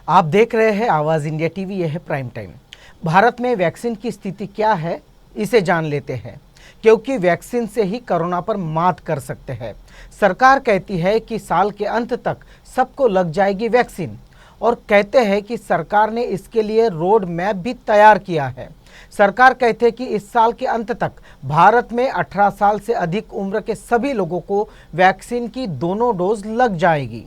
आप देख रहे हैं आवाज़ इंडिया टीवी। यह है प्राइम टाइम। भारत में वैक्सीन की स्थिति क्या है, इसे जान लेते हैं, क्योंकि वैक्सीन से ही कोरोना पर मात कर सकते हैं। सरकार कहती है कि साल के अंत तक सबको लग जाएगी वैक्सीन और कहते हैं कि सरकार ने इसके लिए रोड मैप भी तैयार किया है। सरकार कहते हैं कि इस साल के अंत तक भारत में 18 साल से अधिक उम्र के सभी लोगों को वैक्सीन की दोनों डोज लग जाएगी।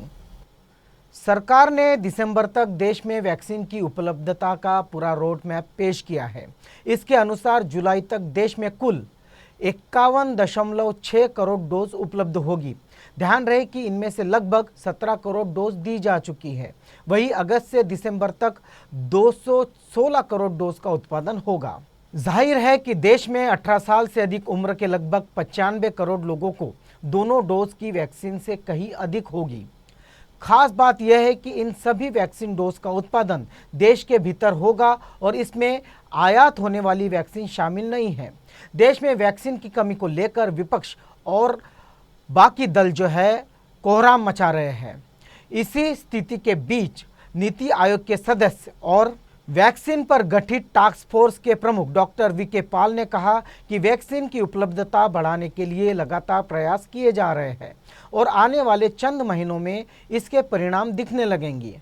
सरकार ने दिसंबर तक देश में वैक्सीन की उपलब्धता का पूरा रोड मैप पेश किया है। इसके अनुसार जुलाई तक देश में कुल 51.6 करोड़ डोज उपलब्ध होगी। ध्यान रहे कि इनमें से लगभग 17 करोड़ डोज दी जा चुकी है। वहीं अगस्त से दिसंबर तक 216 करोड़ डोज का उत्पादन होगा। जाहिर है कि देश में 18 साल से अधिक उम्र के लगभग 95 करोड़ लोगों को दोनों डोज की वैक्सीन से कहीं अधिक होगी। खास बात यह है कि इन सभी वैक्सीन डोज का उत्पादन देश के भीतर होगा और इसमें आयात होने वाली वैक्सीन शामिल नहीं है। देश में वैक्सीन की कमी को लेकर विपक्ष और बाकी दल जो है कोहराम मचा रहे हैं। इसी स्थिति के बीच नीति आयोग के सदस्य और वैक्सीन पर गठित टास्क फोर्स के प्रमुख डॉक्टर वीके पॉल ने कहा कि वैक्सीन की उपलब्धता बढ़ाने के लिए लगातार प्रयास किए जा रहे हैं और आने वाले चंद महीनों में इसके परिणाम दिखने लगेंगे।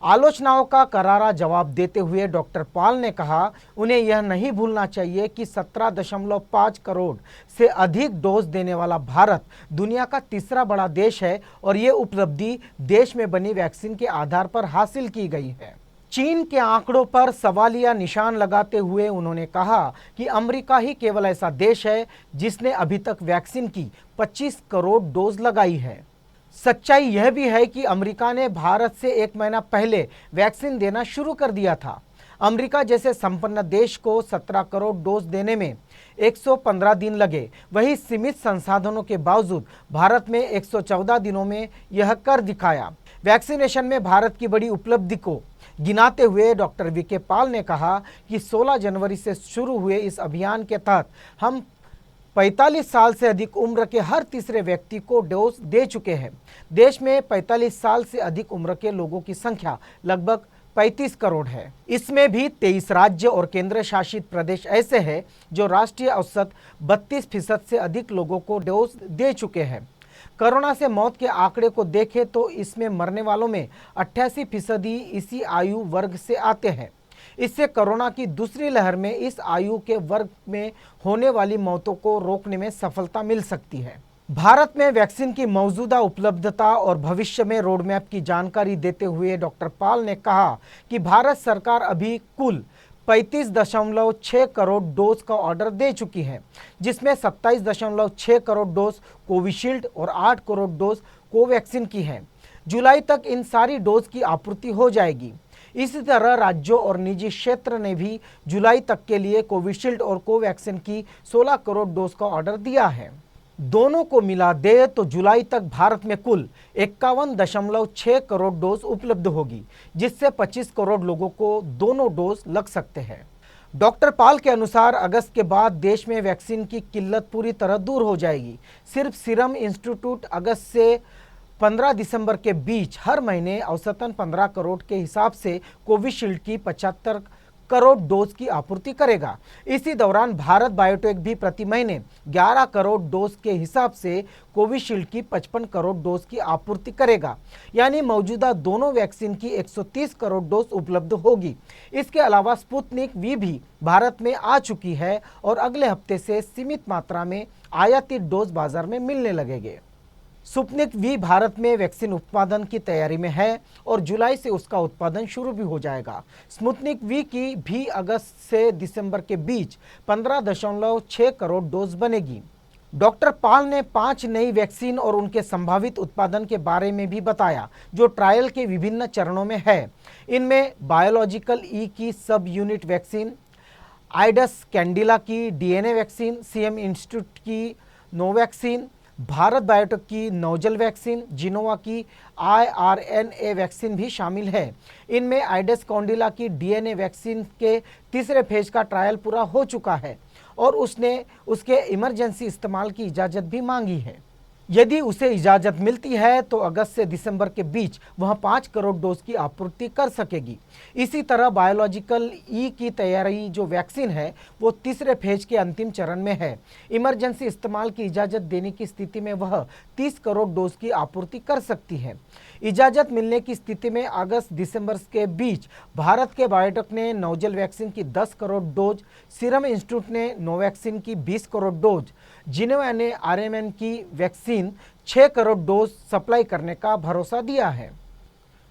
आलोचनाओं का करारा जवाब देते हुए डॉक्टर पॉल ने कहा, उन्हें यह नहीं भूलना चाहिए कि 17.5 करोड़ से अधिक डोज देने वाला भारत दुनिया का तीसरा बड़ा देश है और ये उपलब्धि देश में बनी वैक्सीन के आधार पर हासिल की गई है। चीन के आंकड़ों पर सवालिया निशान लगाते हुए उन्होंने कहा कि अमेरिका ही केवल ऐसा देश है जिसने अभी तक वैक्सीन की 25 करोड़ डोज लगाई है। सच्चाई यह भी है कि अमेरिका ने भारत से 1 महीना पहले वैक्सीन देना शुरू कर दिया था। अमेरिका जैसे संपन्न देश को 17 करोड़ डोज देने में 115 दिन लगे। वहीं सीमित संसाधनों के बावजूद भारत में 114 दिनों में यह कर दिखाया। वैक्सीनेशन में भारत की बड़ी उपलब्धि को गिनाते हुए डॉक्टर वीके पॉल ने कहा कि 16 जनवरी से शुरू हुए इस अभियान के तहत हम 45 साल से अधिक उम्र के हर तीसरे व्यक्ति को डोज दे चुके हैं। देश में 45 साल से अधिक उम्र के लोगों की संख्या लगभग 35 करोड़ है। इसमें भी 23 राज्य और केंद्र शासित प्रदेश ऐसे हैं जो राष्ट्रीय औसत 32% से अधिक लोगों को डोज दे चुके हैं। कोरोना से मौत के आंकड़े को देखें तो इसमें मरने वालों में 88% इसी आयु वर्ग से आते हैं। इससे कोरोना की दूसरी लहर में इस आयु के वर्ग में होने वाली मौतों को रोकने में सफलता मिल सकती है। भारत में वैक्सीन की मौजूदा उपलब्धता और भविष्य में रोड मैप की जानकारी देते हुए डॉक्टर पॉल ने कहा कि भारत सरकार अभी कुल 35.6 करोड़ डोज का ऑर्डर दे चुकी है, जिसमें 27.6 करोड़ डोज कोविशील्ड और 8 करोड़ डोज कोवैक्सीन की है। जुलाई तक इन सारी डोज की आपूर्ति हो जाएगी। इसी तरह राज्यों और निजी क्षेत्र ने भी जुलाई तक के लिए कोविशील्ड और कोवैक्सीन की 16 करोड़ डोज का ऑर्डर दिया है। दोनों को मिला दे तो जुलाई तक भारत में कुल 51.6 करोड़ डोज उपलब्ध होगी, जिससे 25 करोड़ लोगों को दोनों डोज लग सकते हैं। डॉक्टर पॉल के अनुसार अगस्त के बाद देश में वैक्सीन की किल्लत पूरी तरह दूर हो जाएगी। सिर्फ सीरम इंस्टीट्यूट अगस्त से 15 दिसंबर के बीच हर महीने औसतन 15 करोड़ के हिसाब से कोविशील्ड की 75 करोड़ डोज की आपूर्ति करेगा। इसी दौरान भारत बायोटेक भी प्रति महीने 11 करोड़ डोज के हिसाब से कोविशील्ड की 55 करोड़ डोज की आपूर्ति करेगा। यानी मौजूदा दोनों वैक्सीन की 130 करोड़ डोज उपलब्ध होगी। इसके अलावा स्पुतनिक वी भी भारत में आ चुकी है और अगले हफ्ते से सीमित मात्रा में आयातित डोज बाजार में मिलने लगेंगे। स्पुतनिक वी भारत में वैक्सीन उत्पादन की तैयारी में है और जुलाई से उसका उत्पादन शुरू भी हो जाएगा। स्पुतनिक वी की भी अगस्त से दिसंबर के बीच 15.6 करोड़ डोज बनेगी। डॉक्टर पॉल ने 5 नई वैक्सीन और उनके संभावित उत्पादन के बारे में भी बताया, जो ट्रायल के विभिन्न चरणों में है। इनमें बायोलॉजिकल ई की सब यूनिट वैक्सीन, आइडस कैंडिला की डीएनए वैक्सीन, सीरम इंस्टीट्यूट की नोवैक्सीन, भारत बायोटेक की नोजल वैक्सीन, जिनोवा की आरएनए वैक्सीन भी शामिल है। इनमें आइडस कैंडिला की डीएनए वैक्सीन के तीसरे फेज का ट्रायल पूरा हो चुका है और उसने उसके इमरजेंसी इस्तेमाल की इजाज़त भी मांगी है। यदि उसे इजाजत मिलती है तो अगस्त से दिसंबर के बीच वह 5 करोड़ डोज की आपूर्ति कर सकेगी। इसी तरह बायोलॉजिकल ई की तैयारी जो वैक्सीन है वो तीसरे फेज के अंतिम चरण में है। इमरजेंसी इस्तेमाल की इजाज़त देने की स्थिति में वह 30 करोड़ डोज की आपूर्ति कर सकती है। इजाज़त मिलने की स्थिति में अगस्त दिसंबर के बीच भारत के बायोटेक ने नोजल वैक्सीन की 10 करोड़ डोज, सीरम इंस्टीट्यूट ने नोवैक्सीन की 20 करोड़ डोज, जिनोवा ने आरएमएन की वैक्सीन 6 करोड़ डोज सप्लाई करने का भरोसा दिया है।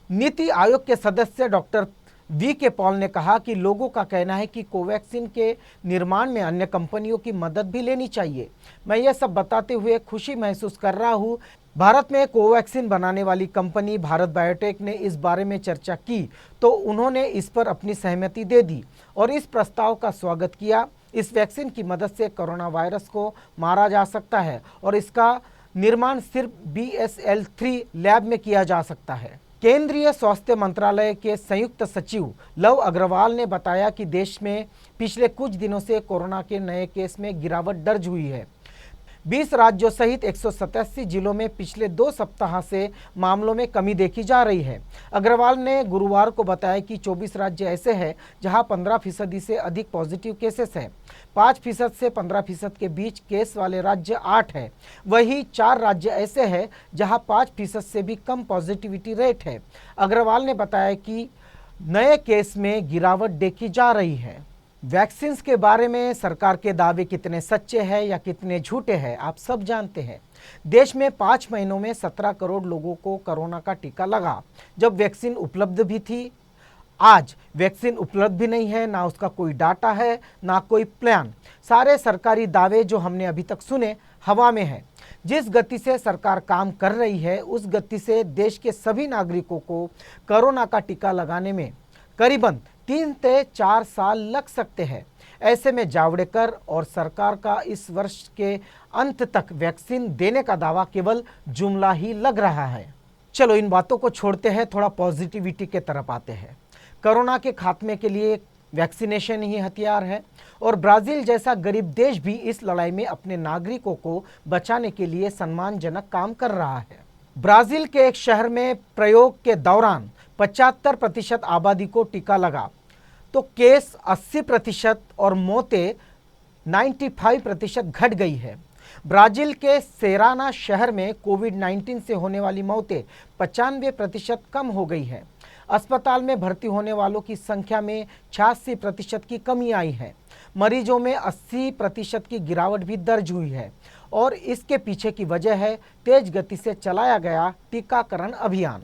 नीति आयोग के सदस्य डॉक्टर वी के पॉल ने कहा कि लोगों का कहना है कि कोवैक्सीन के निर्माण में अन्य कंपनियों की मदद भी लेनी चाहिए। मैं यह सब बताते हुए खुशी महसूस कर रहा हूँ। भारत में कोवैक्सीन बनाने वाली कंपनी भारत बायोटेक ने इस बारे में चर्चा की तो उन्होंने इस पर अपनी सहमति दे दी और इस प्रस्ताव का स्वागत किया। इस वैक्सीन की मदद से कोरोना वायरस को मारा जा सकता है और इसका निर्माण सिर्फ BSL-3 लैब में किया जा सकता है। केंद्रीय स्वास्थ्य मंत्रालय के संयुक्त सचिव लव अग्रवाल ने बताया कि देश में पिछले कुछ दिनों से कोरोना के नए केस में गिरावट दर्ज हुई है। 20 राज्यों सहित 187 जिलों में पिछले 2 सप्ताह से मामलों में कमी देखी जा रही है। अग्रवाल ने गुरुवार को बताया कि 24 राज्य ऐसे हैं जहां 15% से अधिक पॉजिटिव केसेस हैं। 5% से 15% के बीच केस वाले राज्य 8 हैं। वहीं 4 राज्य ऐसे हैं जहां 5% से भी कम पॉजिटिविटी रेट है। अग्रवाल ने बताया कि नए केस में गिरावट देखी जा रही है। वैक्सीन के बारे में सरकार के दावे कितने सच्चे हैं या कितने झूठे हैं आप सब जानते हैं। देश में 5 महीनों में 17 करोड़ लोगों को कोरोना का टीका लगा, जब वैक्सीन उपलब्ध भी थी। आज वैक्सीन उपलब्ध भी नहीं है, ना उसका कोई डाटा है, ना कोई प्लान। सारे सरकारी दावे जो हमने अभी तक सुने हवा में है। जिस गति से सरकार काम कर रही है उस गति से देश के सभी नागरिकों को कोरोना का टीका लगाने में करीबन 3 से 4 साल लग सकते हैं। ऐसे में जावड़ेकर और सरकार का इस वर्ष के अंत तक वैक्सीन देने का दावा केवल जुमला ही लग रहा है। चलो इन बातों को छोड़ते हैं, थोड़ा पॉजिटिविटी के तरफ आते हैं। कोरोना के खात्मे के लिए वैक्सीनेशन ही हथियार है और ब्राज़ील जैसा गरीब देश भी इस लड़ाई में अपने नागरिकों को बचाने के लिए सम्मानजनक काम कर रहा है। ब्राज़ील के एक शहर में प्रयोग के दौरान 75% आबादी को टीका लगा तो केस 80% और मौतें 95% घट गई है। ब्राज़ील के सेराना शहर में कोविड-19 से होने वाली मौतें 95% कम हो गई है। अस्पताल में भर्ती होने वालों की संख्या में 86% की कमी आई है। मरीजों में 80% की गिरावट भी दर्ज हुई है और इसके पीछे की वजह है तेज गति से चलाया गया टीकाकरण अभियान।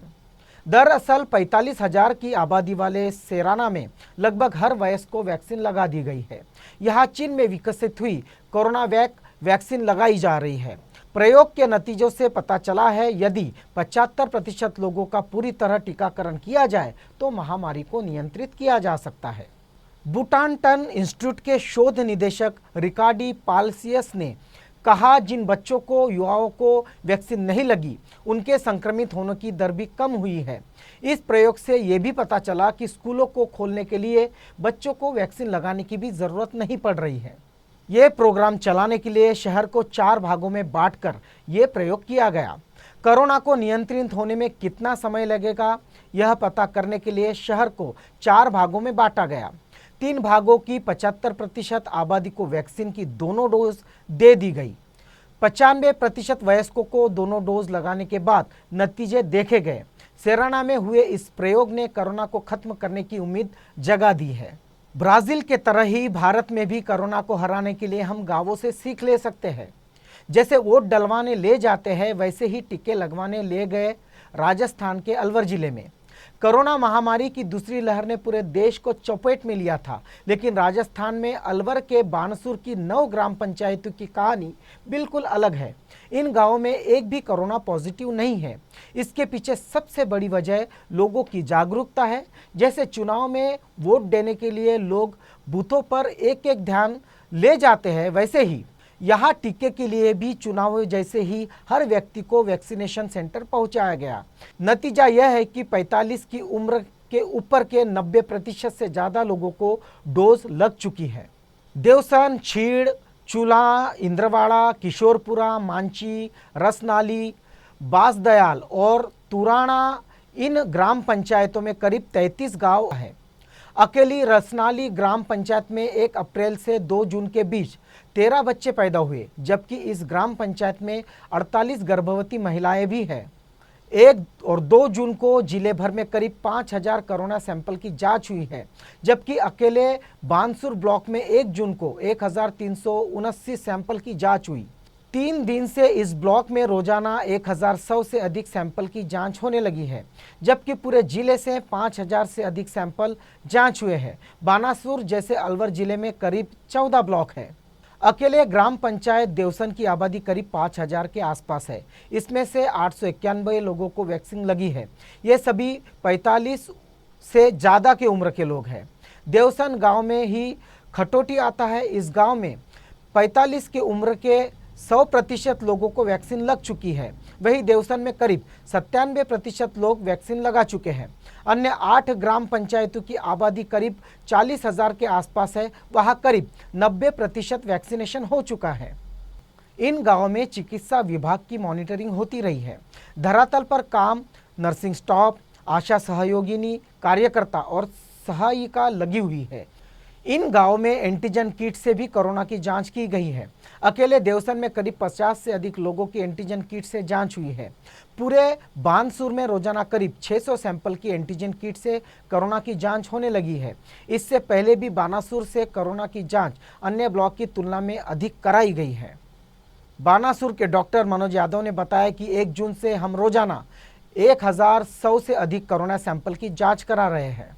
दरअसल 45,000 की आबादी वाले सेराना में लगभग हर वयस्क को वैक्सीन लगा दी गई है। यहाँ चीन में विकसित हुई कोरोना वैक्सीन लगाई जा रही है। प्रयोग के नतीजों से पता चला है यदि 75% लोगों का पूरी तरह टीकाकरण किया जाए तो महामारी को नियंत्रित किया जा सकता है। बुटानटन इंस्टीट्यूट के शोध निदेशक रिकार्डी पाल्सियस ने कहा, जिन बच्चों को युवाओं को वैक्सीन नहीं लगी उनके संक्रमित होने की दर भी कम हुई है। इस प्रयोग से ये भी पता चला कि स्कूलों को खोलने के लिए बच्चों को वैक्सीन लगाने की भी ज़रूरत नहीं पड़ रही है। ये प्रोग्राम चलाने के लिए शहर को 4 भागों में बांटकर ये प्रयोग किया गया। कोरोना को नियंत्रित होने में कितना समय लगेगा यह पता करने के लिए शहर को 4 भागों में बांटा गया। 3 भागों की 75% आबादी को वैक्सीन की दोनों डोज दे दी गई। 95% वयस्कों को दोनों डोज लगाने के बाद नतीजे देखे गए। सेराना में हुए इस प्रयोग ने कोरोना को खत्म करने की उम्मीद जगा दी है। ब्राज़ील के तरह ही भारत में भी कोरोना को हराने के लिए हम गांवों से सीख ले सकते हैं। जैसे वोट डलवाने ले जाते हैं वैसे ही टीके लगवाने ले गए राजस्थान के अलवर जिले में। कोरोना महामारी की दूसरी लहर ने पूरे देश को चपेट में लिया था, लेकिन राजस्थान में अलवर के बानसूर की 9 ग्राम पंचायतों की कहानी बिल्कुल अलग है। इन गांवों में एक भी कोरोना पॉजिटिव नहीं है। इसके पीछे सबसे बड़ी वजह लोगों की जागरूकता है। जैसे चुनाव में वोट देने के लिए लोग बूथों पर एक एक ध्यान ले जाते हैं, वैसे ही यहाँ टीके के लिए भी चुनाव जैसे ही हर व्यक्ति को वैक्सीनेशन सेंटर पहुँचाया गया। नतीजा यह है कि 45 की उम्र के ऊपर के 90% से ज़्यादा लोगों को डोज लग चुकी है। देवसन, छीड़, चूल्हा, इंद्रवाड़ा, किशोरपुरा, मांची, रसनाली, बासदयाल और तुराना, इन ग्राम पंचायतों में करीब 33 गांव हैं। अकेली रसनाली ग्राम पंचायत में 1 अप्रैल से 2 जून के बीच 13 बच्चे पैदा हुए, जबकि इस ग्राम पंचायत में 48 गर्भवती महिलाएं भी हैं। 1 और 2 जून को जिले भर में करीब 5000 कोरोना सैंपल की जांच हुई है, जबकि अकेले बानसूर ब्लॉक में 1 जून को 1379 सैंपल की जांच हुई। 3 दिन से इस ब्लॉक में रोजाना 1100 से अधिक सैंपल की जांच होने लगी है, जबकि पूरे जिले से 5000 से अधिक सैंपल जांच हुए हैं। बानासुर जैसे अलवर जिले में करीब 14 ब्लॉक है। अकेले ग्राम पंचायत देवसन की आबादी करीब 5000 के आसपास है। इसमें से 891 लोगों को वैक्सीन लगी है। ये सभी 45 से ज़्यादा की उम्र के लोग हैं। देवसन गांव में ही खटोटी आता है। इस गांव में 45 की उम्र के 100% लोगों को वैक्सीन लग चुकी है। वहीं देवसन में करीब 97% लोग वैक्सीन लगा चुके हैं। अन्य 8 ग्राम पंचायतों की आबादी करीब 40,000 के आसपास है। वहां करीब 90% वैक्सीनेशन हो चुका है। इन गांवों में चिकित्सा विभाग की मॉनिटरिंग होती रही है। धरातल पर काम नर्सिंग स्टाफ, आशा सहयोगिनी, कार्यकर्ता और सहायिका लगी हुई है। इन गांवों में एंटीजन किट से भी कोरोना की जांच की गई है। अकेले देवसन में करीब 50 से अधिक लोगों की एंटीजन किट से जांच हुई है। पूरे बानसूर में रोजाना करीब 600 सैंपल की एंटीजन किट से कोरोना की जांच होने लगी है। इससे पहले भी बानासुर से कोरोना की जांच अन्य ब्लॉक की तुलना में अधिक कराई गई है। बानासुर के डॉक्टर मनोज यादव ने बताया कि 1 जून से हम रोजाना 1100 से अधिक कोरोना सैंपल की जाँच करा रहे हैं।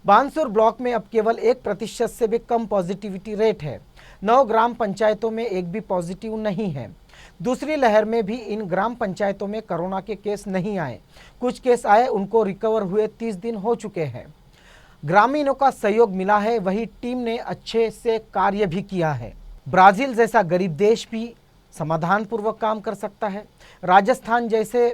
बानसूर ब्लॉक में अब केवल 1% से भी कम पॉजिटिविटी रेट है। 9 ग्राम पंचायतों में एक भी पॉजिटिव नहीं है। दूसरी लहर में भी इन ग्राम पंचायतों में कोरोना के केस नहीं आए। कुछ केस आए, उनको रिकवर हुए 30 दिन हो चुके हैं। ग्रामीणों का सहयोग मिला है, वही टीम ने अच्छे से कार्य भी किया है। ब्राजील जैसा गरीब देश भी समाधानपूर्वक काम कर सकता है। राजस्थान जैसे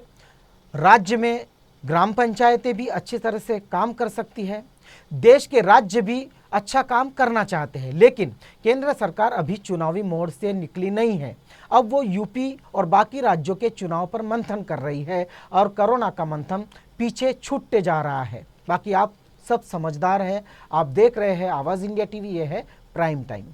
राज्य में ग्राम पंचायतें भी अच्छी तरह से काम कर सकती है। देश के राज्य भी अच्छा काम करना चाहते हैं, लेकिन केंद्र सरकार अभी चुनावी मोड से निकली नहीं है। अब वो यूपी और बाकी राज्यों के चुनाव पर मंथन कर रही है और कोरोना का मंथन पीछे छूटते जा रहा है। बाकी आप सब समझदार हैं। आप देख रहे हैं आवाज़ इंडिया टीवी, ये है प्राइम टाइम।